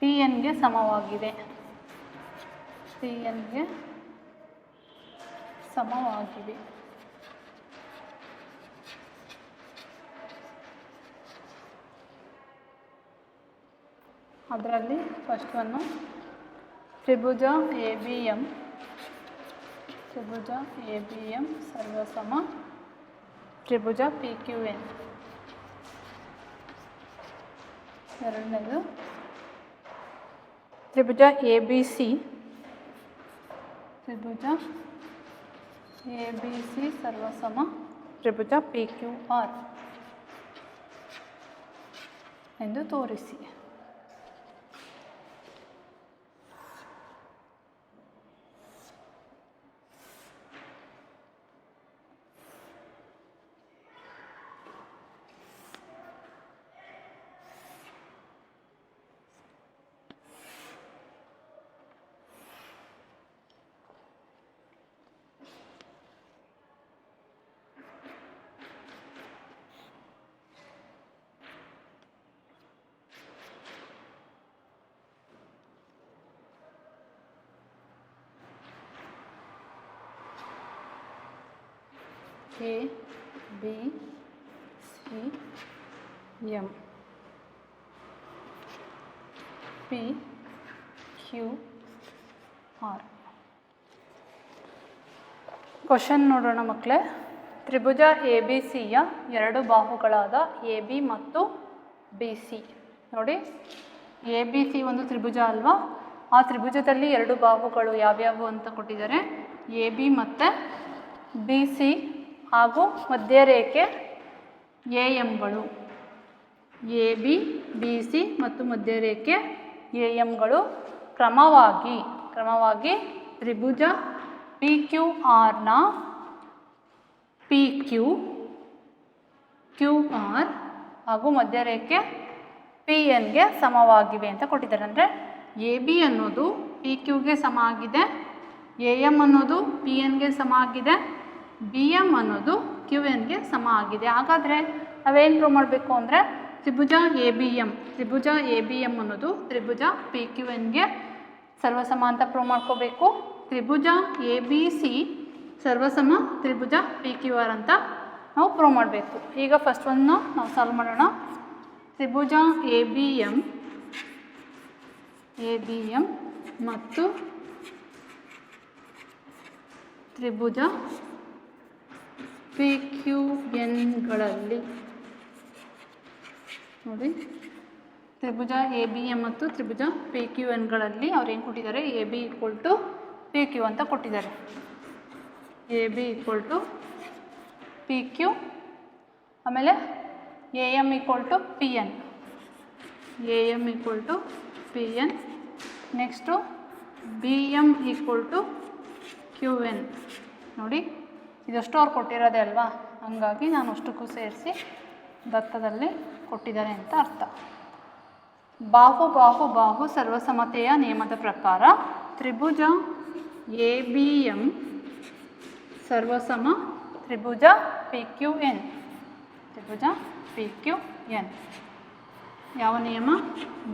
ಪಿ ಎನ್ಗೆ ಸಮವಾಗಿದೆ. ಅದರಲ್ಲಿ ಫಸ್ಟ್ ಒನ್ನು ತ್ರಿಭುಜ ಎ ಬಿ ಎಮ್ ಸರ್ವಸಮ ತ್ರಿಭುಜ ಪಿ ಕ್ಯೂ ಎನ್. ಎರಡನೇದು ತ್ರಿಭುಜ ಎ ಬಿ ಸಿ ಸರ್ವಸಮ ತ್ರಿಭುಜ ಪಿ ಕ್ಯೂ ಆರ್ ಎಂದು ತೋರಿಸಿ. A B C M P Q R. Question ನೋಡೋಣ ಮಕ್ಕಳೇ. ತ್ರಿಭುಜ ಎ ಬಿ ಸಿಯ ಎರಡು ಬಾಹುಗಳಾದ ಎ ಬಿ ಮತ್ತು ಬಿ ಸಿ. ನೋಡಿ, ಎ ಬಿ ಸಿ ಒಂದು ತ್ರಿಭುಜ ಅಲ್ವಾ? ಆ ತ್ರಿಭುಜದಲ್ಲಿ ಎರಡು ಬಾಹುಗಳು ಯಾವ್ಯಾವು ಅಂತ ಕೊಟ್ಟಿದ್ದಾರೆ. ಎ ಬಿ ಮತ್ತು ಬಿ ಸಿ ಹಾಗೂ ಮಧ್ಯರೇಖೆ ಎ ಎಮ್ಗಳು. ಎ ಬಿ ಬಿ ಸಿ ಮತ್ತು ಮಧ್ಯರೇಖೆ ಎ ಎಮ್ಗಳು ಕ್ರಮವಾಗಿ ತ್ರಿಭುಜ ಪಿ ಕ್ಯೂ ಆರ್ನ ಪಿ ಕ್ಯೂ ಆರ್ ಹಾಗೂ ಮಧ್ಯರೇಖೆ ಪಿ ಎನ್ಗೆ ಸಮವಾಗಿವೆ ಅಂತ ಕೊಟ್ಟಿದ್ದಾರೆ. ಅಂದರೆ ಎ ಬಿ ಅನ್ನೋದು ಪಿ ಕ್ಯೂಗೆ ಸಮ ಆಗಿದೆ, ಎ ಎಮ್ ಅನ್ನೋದು ಪಿ ಎನ್ಗೆ ಸಮ ಆಗಿದೆ, ಬಿ ಎಮ್ ಅನ್ನೋದು ಕ್ಯೂ ಎನ್ಗೆ ಸಮ ಆಗಿದೆ. ಹಾಗಾದರೆ ನಾವೇನು ಪ್ರೂವ್ ಮಾಡಬೇಕು ಅಂದರೆ ತ್ರಿಭುಜ ಎ ಬಿ ಎಮ್ ಅನ್ನೋದು ತ್ರಿಭುಜ ಪಿ ಕ್ಯೂ ಎನ್ಗೆ ಸರ್ವಸಮ ಅಂತ ಪ್ರೂವ್ ಮಾಡ್ಕೋಬೇಕು. ತ್ರಿಭುಜ ಎ ಬಿ ಸಿ ಸರ್ವಸಮ ತ್ರಿಭುಜ ಪಿ ಕ್ಯೂ ಆರ್ ಅಂತ ನಾವು ಪ್ರೂವ್ ಮಾಡಬೇಕು. ಈಗ ಫಸ್ಟ್ ಒಂದು ನಾವು ಸಾಲ್ವ್ ಮಾಡೋಣ. ತ್ರಿಭುಜ ಎ ಬಿ ಎಮ್ ಮತ್ತು ತ್ರಿಭುಜ ಪಿ ಕ್ಯೂ ಎನ್ಗಳಲ್ಲಿ ನೋಡಿ, ತ್ರಿಭುಜ ಎ ಬಿ ಎಮ್ ಮತ್ತು ತ್ರಿಭುಜ ಪಿ ಕ್ಯೂ ಎನ್ಗಳಲ್ಲಿ ಅವ್ರು ಏನು ಕೊಟ್ಟಿದ್ದಾರೆ, A B equal to P Q ಅಂತ ಕೊಟ್ಟಿದ್ದಾರೆ. A B equal to P Q, ಆಮೇಲೆ A M equal to P N, next B M equal to Q N. ನೋಡಿ, ಇದಷ್ಟು ಅವ್ರು ಕೊಟ್ಟಿರೋದೇ ಅಲ್ವಾ, ಹಂಗಾಗಿ ನಾನು ಅಷ್ಟಕ್ಕೂ ಸೇರಿಸಿ ದತ್ತದಲ್ಲಿ ಕೊಟ್ಟಿದ್ದಾರೆ ಅಂತ ಅರ್ಥ. ಬಾಹು ಸರ್ವಸಮತೆಯ ನಿಯಮದ ಪ್ರಕಾರ ತ್ರಿಭುಜ ಎ ಬಿ ಎಮ್ ಸರ್ವಸಮ ತ್ರಿಭುಜ ಪಿ ಕ್ಯೂ ಎನ್. ಯಾವ ನಿಯಮ?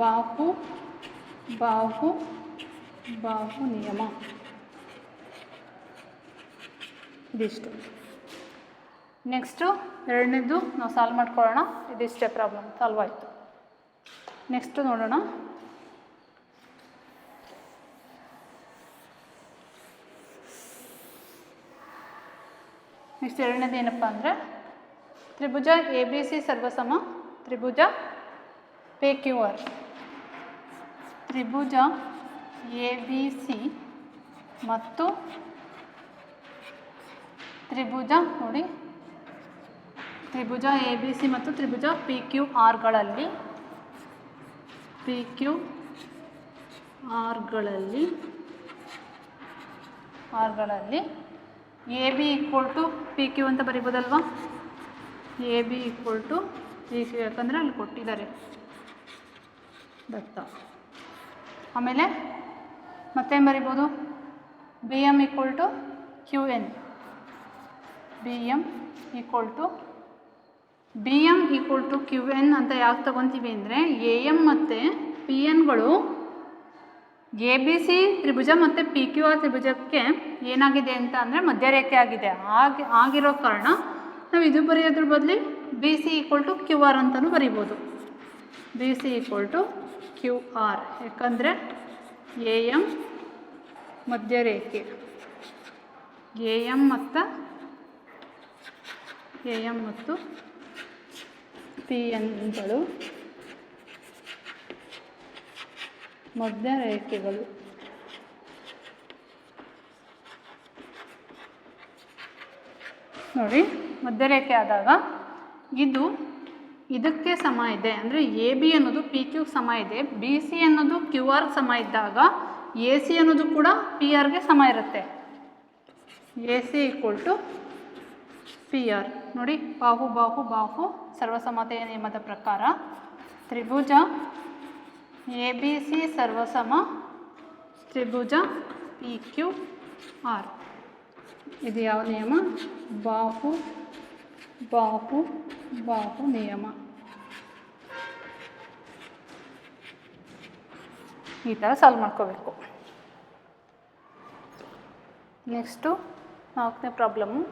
ಬಾಹು ನಿಯಮ. ಇದಿಷ್ಟು. ನೆಕ್ಸ್ಟು ಎರಡನೇದು ನಾವು ಸಾಲ್ವ್ ಮಾಡ್ಕೊಳ್ಳೋಣ. ಇದಿಷ್ಟೇ ಪ್ರಾಬ್ಲಮ್ ಸಾಲ್ವ್ ಆಯಿತು. ನೆಕ್ಸ್ಟು ನೋಡೋಣ. ನೆಕ್ಸ್ಟ್ ಎರಡನೇದು ಏನಪ್ಪ ಅಂದರೆ ತ್ರಿಭುಜ ಎ ಬಿ ಸಿ ಸರ್ವಸಮ ತ್ರಿಭುಜ ಪಿ ಕ್ಯೂ ಆರ್. ತ್ರಿಭುಜ ಎ ಬಿ ಸಿ ಮತ್ತು ತ್ರಿಭುಜ ನೋಡಿ, ತ್ರಿಭುಜ ಎ ಬಿ ಸಿ ಮತ್ತು ತ್ರಿಭುಜ ಪಿ ಕ್ಯೂ ಆರ್ಗಳಲ್ಲಿ A B equal to P Q ಅಂತ ಬರಿಬೋದಲ್ವಾ. A B equal to P Q, ಯಾಕಂದರೆ ಅಲ್ಲಿ ಕೊಟ್ಟಿದ್ದಾರೆ ದತ್ತ. ಆಮೇಲೆ ಮತ್ತೇನು ಬರಿಬೋದು, B M equal to Q N. B M equal to Q N ಅಂತ ಯಾಕೆ ತೊಗೊತೀವಿ ಅಂದರೆ, ಎ ಎಮ್ ಮತ್ತು ಪಿ ಎನ್ಗಳು ಎ ಬಿ ಸಿ ತ್ರಿಭುಜ ಮತ್ತು ಪಿ ಕ್ಯೂ ಆರ್ ತ್ರಿಭುಜಕ್ಕೆ ಏನಾಗಿದೆ ಅಂತ ಅಂದರೆ ಮಧ್ಯರೇಖೆ ಆಗಿದೆ. ಆಗಿರೋ ಕಾರಣ ನಾವು ಇದು ಬರೆಯೋದ್ರ ಬದಲು B C equal to Q R ಅಂತಲೂ ಬರಿಬೋದು. B C equal to Q R, ಯಾಕಂದರೆ ಎ ಎಮ್ ಮಧ್ಯರೇಖೆ, ಎ ಎಮ್ ಮತ್ತು ಪಿ ಎನ್ಗಳು ಮಧ್ಯರೇಖೆಗಳು. ನೋಡಿ, ಮಧ್ಯರೇಖೆ ಆದಾಗ ಇದಕ್ಕೆ ಸಮ ಇದೆ ಅಂದರೆ ಎ ಬಿ ಅನ್ನೋದು ಪಿ ಕ್ಯೂಗೆ ಸಮ ಇದೆ, ಬಿ ಸಿ ಅನ್ನೋದು ಕ್ಯೂ ಆರ್ಗೆ ಸಮ ಇದ್ದಾಗ ಎ ಸಿ ಅನ್ನೋದು ಕೂಡ ಪಿ ಆರ್ಗೆ ಸಮ ಇರುತ್ತೆ. A C equal to P R. ನೋಡಿ, ಬಾಹು ಸರ್ವಸಮತೆಯ ನಿಯಮದ ಪ್ರಕಾರ ತ್ರಿಭುಜ ಎ ಬಿ ಸಿ ಸರ್ವಸಮ ತ್ರಿಭುಜ ಪಿ ಕ್ಯೂ ಆರ್. ಇದು ಯಾವ ನಿಯಮ? ಬಾಹು ನಿಯಮ. ಈ ಥರ ಸಾಲ್ವ್ ಮಾಡ್ಕೋಬೇಕು. ನೆಕ್ಸ್ಟು 4ನೇ ಪ್ರಾಬ್ಲಮ್ಮು.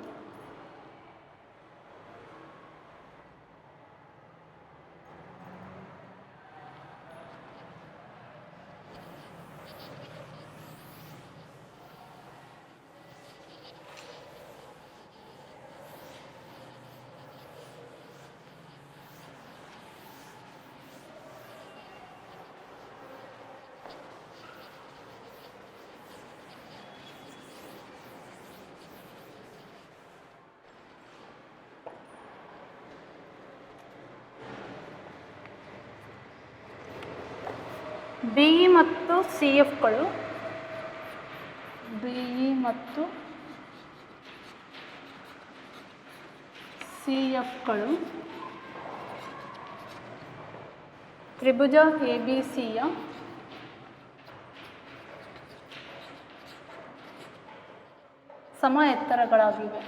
ಬಿ ಇ ಮತ್ತು ಸಿ ಎಫ್ಗಳು ತ್ರಿಭುಜ ಎ ಬಿ ಸಿಯ ಸಮ ಎತ್ತರಗಳಾಗಿವೆ.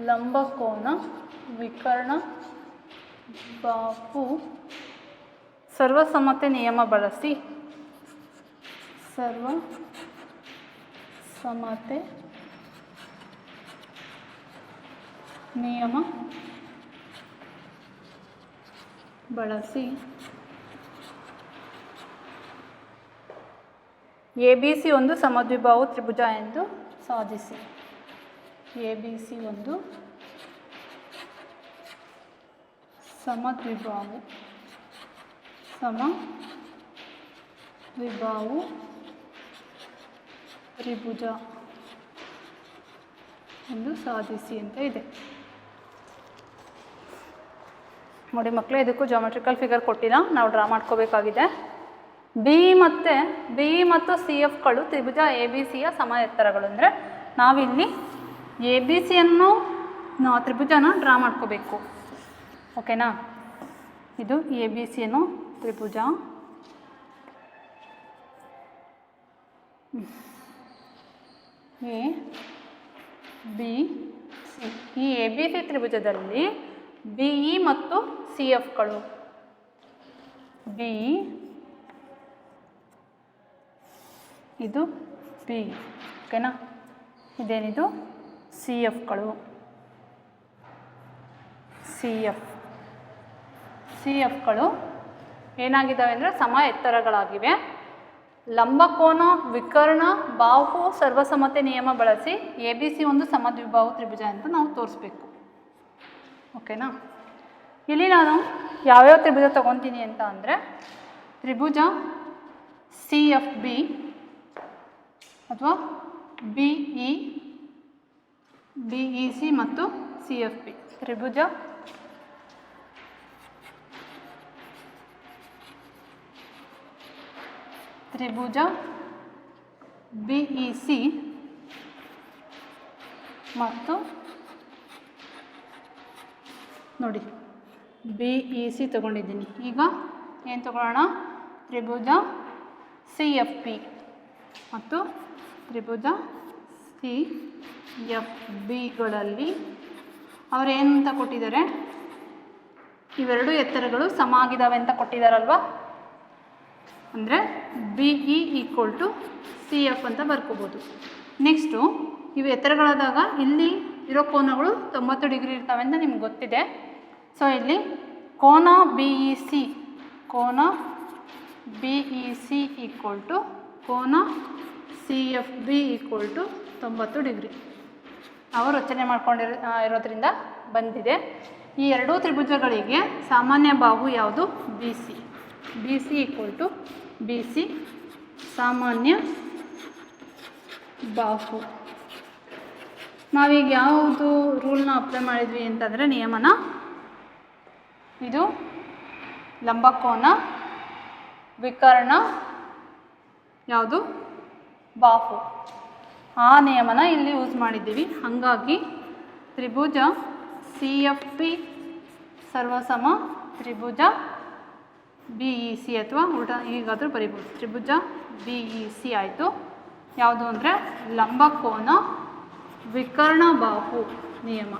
ಲಂಬಕೋನ ವಿಕರ್ಣ ಬಾಹು ಸರ್ವಸಮತೆ ನಿಯಮ ಬಳಸಿ ಎ ಬಿ ಸಿ ಒಂದು ಸಮದ್ವಿಬಾಹು ತ್ರಿಭುಜ ಎಂದು ಸಾಧಿಸಿ. ಎ ಬಿ ಸಿ ಒಂದು ಸಮದ್ವಿಬಾಹು ತ್ರಿಭುಜ ಎಂದು ಸಾಧಿಸಿ ಅಂತ ಇದೆ. ನೋಡಿ ಮಕ್ಕಳೇ, ಇದಕ್ಕೂ ಜಾಮೆಟ್ರಿಕಲ್ ಫಿಗರ್ ಕೊಟ್ಟಿಲ್ಲ, ನಾವು ಡ್ರಾ ಮಾಡ್ಕೋಬೇಕಾಗಿದೆ. ಬಿ ಇ ಮತ್ತು ಸಿ ಎಫ್ಗಳು ತ್ರಿಭುಜ ಎ ಬಿ ಸಿಯ ಸಮ ಎತ್ತರಗಳು. ಅಂದರೆ ನಾವಿಲ್ಲಿ ಎ ಬಿ ಸಿಯನ್ನು ತ್ರಿಭುಜನ ಡ್ರಾ ಮಾಡ್ಕೋಬೇಕು. ಓಕೆನಾ? ಇದು ಎ ಬಿ ಸಿಯನ್ನು ತ್ರಿಭುಜ, ಎ ಬಿ ಸಿ. ಈ ಎ ಬಿ ಸಿ ತ್ರಿಭುಜದಲ್ಲಿ ಬಿ ಇ ಮತ್ತು ಸಿ ಎಫ್ಗಳು, ಬಿ ಇದು ಬಿ, ಓಕೆನಾ? ಇದೇನಿದು ಸಿ ಎಫ್ಗಳು. ಸಿ ಎಫ್ಗಳು ಏನಾಗಿದ್ದಾವೆ ಅಂದರೆ ಸಮ ಎತ್ತರಗಳಾಗಿವೆ. ಲಂಬಕೋನ ವಿಕರ್ಣ ಬಾಹು ಸರ್ವಸಮತೆ ನಿಯಮ ಬಳಸಿ ಎ ಬಿ ಸಿ ಒಂದು ಸಮದ್ವಿಬಾಹು ತ್ರಿಭುಜ ಅಂತ ನಾವು ತೋರಿಸ್ಬೇಕು. ಓಕೆನಾ? ಇಲ್ಲಿ ನಾನು ಯಾವ್ಯಾವ ತ್ರಿಭುಜ ತೊಗೊತೀನಿ ಅಂತ ಅಂದರೆ ತ್ರಿಭುಜ ಸಿ ಎಫ್ ಬಿ ಅಥವಾ ಬಿ ಇ ಸಿ ಮತ್ತು ಸಿ ಎಫ್ ಬಿ. ತ್ರಿಭುಜ ತ್ರಿಭುಜ ಬಿ ಇ ಸಿ ಮತ್ತು ನೋಡಿ ಬಿ ಇ ಸಿ ತೊಗೊಂಡಿದ್ದೀನಿ. ಈಗ ಏನು ತೊಗೊಳ್ಳೋಣ? ತ್ರಿಭುಜ ಸಿ ಎಫ್ ಪಿ ಮತ್ತು ತ್ರಿಭುಜ ಸಿ ಎಫ್ ಬಿಗಳಲ್ಲಿ ಅವರು ಏನು ಅಂತ ಕೊಟ್ಟಿದ್ದಾರೆ? ಇವೆರಡು ಎತ್ತರಗಳು ಸಮ ಆಗಿದ್ದಾವೆ ಅಂತ ಕೊಟ್ಟಿದ್ದಾರಲ್ವ. ಅಂದರೆ B E equal to C F ಅಂತ ಬರ್ಕೋಬೋದು. ನೆಕ್ಸ್ಟು ಇವು ಎತ್ತರಗಳಾದಾಗ ಇಲ್ಲಿ ಇರೋ ಕೋನಗಳು 90 ಡಿಗ್ರಿ ಇರ್ತವೆ ಅಂತ ನಿಮ್ಗೆ ಗೊತ್ತಿದೆ. ಸೊ ಇಲ್ಲಿ ಕೋನ B E C equal to ಕೋನ C F B equal to 90 degree ಅವರು ರಚನೆ ಇರೋದ್ರಿಂದ ಬಂದಿದೆ. ಈ ಎರಡೂ ತ್ರಿಭುಜಗಳಿಗೆ ಸಾಮಾನ್ಯ ಬಾಹು ಯಾವುದು? B C. B C equal to B C ಸಾಮಾನ್ಯ ಬಾಹು. ನಾವೀಗ ಯಾವುದು ರೂಲ್ನ ಅಪ್ಲೈ ಮಾಡಿದ್ವಿ ಅಂತಂದರೆ ನಿಯಮನ, ಇದು ಲಂಬಕೋನ ವಿಕರ್ಣ ಯಾವುದು? ಬಾಹು. ಆ ನಿಯಮನ ಇಲ್ಲಿ ಯೂಸ್ ಮಾಡಿದ್ದೀವಿ. ಹಾಗಾಗಿ ತ್ರಿಭುಜ ಸಿ ಎಫ್ ಪಿ ಸರ್ವಸಮ ತ್ರಿಭುಜ ಬಿ ಇ ಸಿ, ಅಥವಾ ಉಲ್ಟಾ ಈಗಾದರೂ ಬರಿಬೋದು ತ್ರಿಭುಜ ಬಿ ಇ ಸಿ ಆಯಿತು. ಯಾವುದು ಅಂದರೆ ಲಂಬಕೋನ ವಿಕರ್ಣ ಬಾಹು ನಿಯಮ.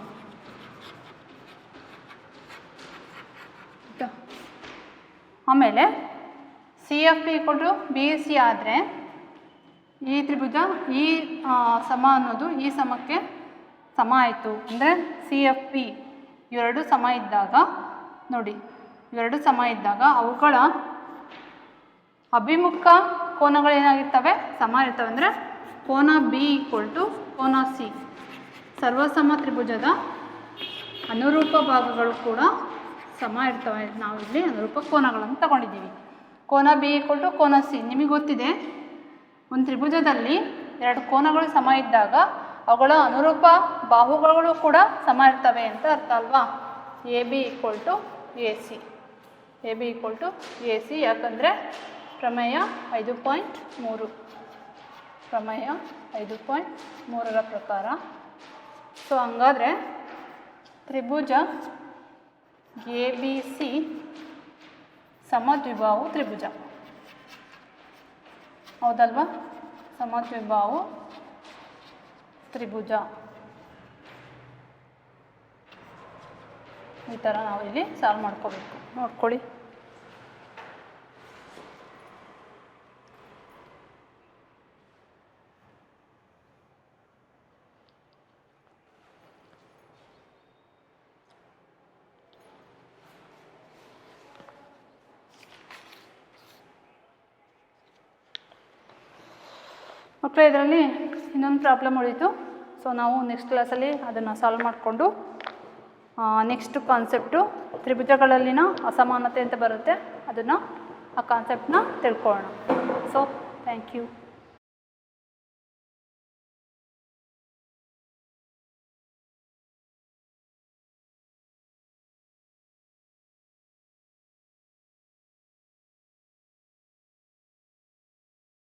ಆಮೇಲೆ ಸಿ ಎಫ್ ಪಿ ಕೊಟ್ಟು ಬಿ ಇ ಸಿ ಆದರೆ ಈ ತ್ರಿಭುಜ ಈ ಸಮ ಅನ್ನೋದು ಈ ಸಮಕ್ಕೆ ಸಮ ಆಯಿತು. ಅಂದರೆ ಸಿ ಎಫ್ ಪಿ ಇವೆರಡು ಸಮ ಇದ್ದಾಗ ನೋಡಿ, ಇವೆರಡು ಸಮ ಇದ್ದಾಗ ಅವುಗಳ ಅಭಿಮುಖ ಕೋನಗಳೇನಾಗಿರ್ತವೆ? ಸಮ ಇರ್ತವೆ. ಅಂದರೆ ಕೋನ ಬಿ ಈಕ್ವಲ್ ಟು ಕೋನ ಸಿ. ಸರ್ವಸಮ ತ್ರಿಭುಜದ ಅನುರೂಪ ಭಾಗಗಳು ಕೂಡ ಸಮ ಇರ್ತವೆ. ನಾವಿಲ್ಲಿ ಅನುರೂಪ ಕೋನಗಳನ್ನು ತಗೊಂಡಿದ್ದೀವಿ. ಕೋನ ಬಿ ಈಕ್ವಲ್ ಟು ಕೋನ ಸಿ. ನಿಮಗೆ ಗೊತ್ತಿದೆ, ಒಂದು ತ್ರಿಭುಜದಲ್ಲಿ ಎರಡು ಕೋನಗಳು ಸಮ ಇದ್ದಾಗ ಅವುಗಳ ಅನುರೂಪ ಬಾಹುಗಳು ಕೂಡ ಸಮ ಇರ್ತವೆ ಅಂತ ಅರ್ಥ ಅಲ್ವಾ. A B equal to A C. A B equal to A C. ಯಾಕಂದರೆ ಪ್ರಮೇಯ 5.3 ಪ್ರಮೇಯ 5.3ರ ಪ್ರಕಾರ. ಸೊ ಹಂಗಾದರೆ ತ್ರಿಭುಜ ಎ ಬಿ ಸಿ ಸಮದ್ವಿಬಾಹು ತ್ರಿಭುಜ, ಹೌದಲ್ವಾ? ಸಮದ್ವಿಬಾಹು ತ್ರಿಭುಜ. ಈ ಥರ ನಾವು ಇಲ್ಲಿ ಸಾಲ್ವ್ ಮಾಡ್ಕೋಬೇಕು. ನೋಡ್ಕೊಳ್ಳಿ. ಮಕ್ಕಳು, ಇದರಲ್ಲಿ ಇನ್ನೊಂದು ಪ್ರಾಬ್ಲಮ್ ಉಳಿತು. ಸೊ ನಾವು ನೆಕ್ಸ್ಟ್ ಕ್ಲಾಸಲ್ಲಿ ಅದನ್ನು ಸಾಲ್ವ್ ಮಾಡಿಕೊಂಡು ನೆಕ್ಸ್ಟ್ ಕಾನ್ಸೆಪ್ಟು ತ್ರಿಭುಜಗಳಲ್ಲಿನ ಅಸಮಾನತೆ ಅಂತ ಬರುತ್ತೆ, ಅದನ್ನು ಆ ಕಾನ್ಸೆಪ್ಟನ್ನ ತಿಳ್ಕೊಳ್ಳೋಣ. So thank you.